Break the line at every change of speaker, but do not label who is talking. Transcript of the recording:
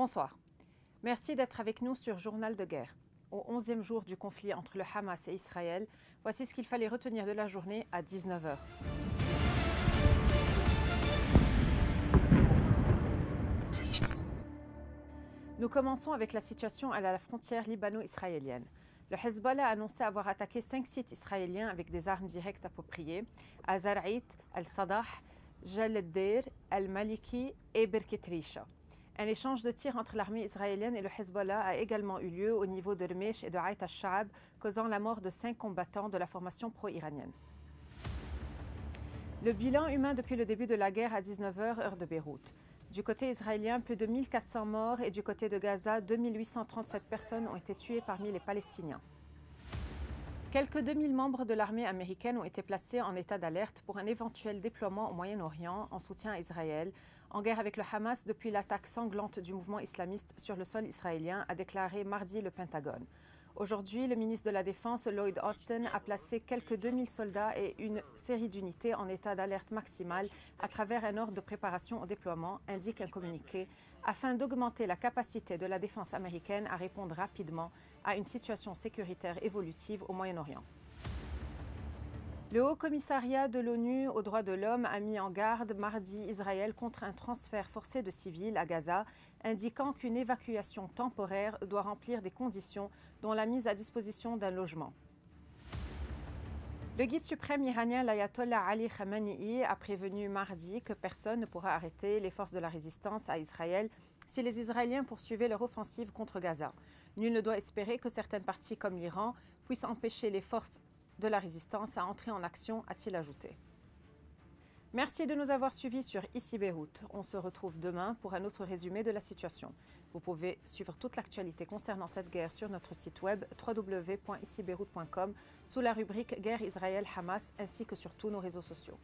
Bonsoir. Merci d'être avec nous sur Journal de guerre. Au 11e jour du conflit entre le Hamas et Israël, voici ce qu'il fallait retenir de la journée à 19 h. Nous commençons avec la situation à la frontière libano-israélienne. Le Hezbollah a annoncé avoir attaqué 5 sites israéliens avec des armes directes appropriées à Zar'it, Al-Sadah, Jal el-Deir, Al-Maliki et Birkit Risha. Un échange de tirs entre l'armée israélienne et le Hezbollah a également eu lieu au niveau de Remesh et de Aït al-Sha'ab, causant la mort de 5 combattants de la formation pro-iranienne. Le bilan humain depuis le début de la guerre à 19 h, heure de Beyrouth. Du côté israélien, plus de 1400 morts et du côté de Gaza, 2837 personnes ont été tuées parmi les Palestiniens. Quelques 2000 membres de l'armée américaine ont été placés en état d'alerte pour un éventuel déploiement au Moyen-Orient en soutien à Israël, en guerre avec le Hamas depuis l'attaque sanglante du mouvement islamiste sur le sol israélien, a déclaré mardi le Pentagone. Aujourd'hui, le ministre de la Défense, Lloyd Austin, a placé quelques 2000 soldats et une série d'unités en état d'alerte maximale à travers un ordre de préparation au déploiement, indique un communiqué, afin d'augmenter la capacité de la défense américaine à répondre rapidement à une situation sécuritaire évolutive au Moyen-Orient. Le Haut-Commissariat de l'ONU aux droits de l'homme a mis en garde mardi Israël contre un transfert forcé de civils à Gaza, indiquant qu'une évacuation temporaire doit remplir des conditions, dont la mise à disposition d'un logement. Le guide suprême iranien, l'ayatollah Ali Khamenei, a prévenu mardi que personne ne pourra arrêter les forces de la résistance à Israël si les Israéliens poursuivaient leur offensive contre Gaza. Nul ne doit espérer que certaines parties comme l'Iran puissent empêcher les forces de la résistance à entrer en action, a-t-il ajouté. Merci de nous avoir suivis sur Ici Beyrouth. On se retrouve demain pour un autre résumé de la situation. Vous pouvez suivre toute l'actualité concernant cette guerre sur notre site web www.icibeyrouth.com sous la rubrique Guerre Israël-Hamas ainsi que sur tous nos réseaux sociaux.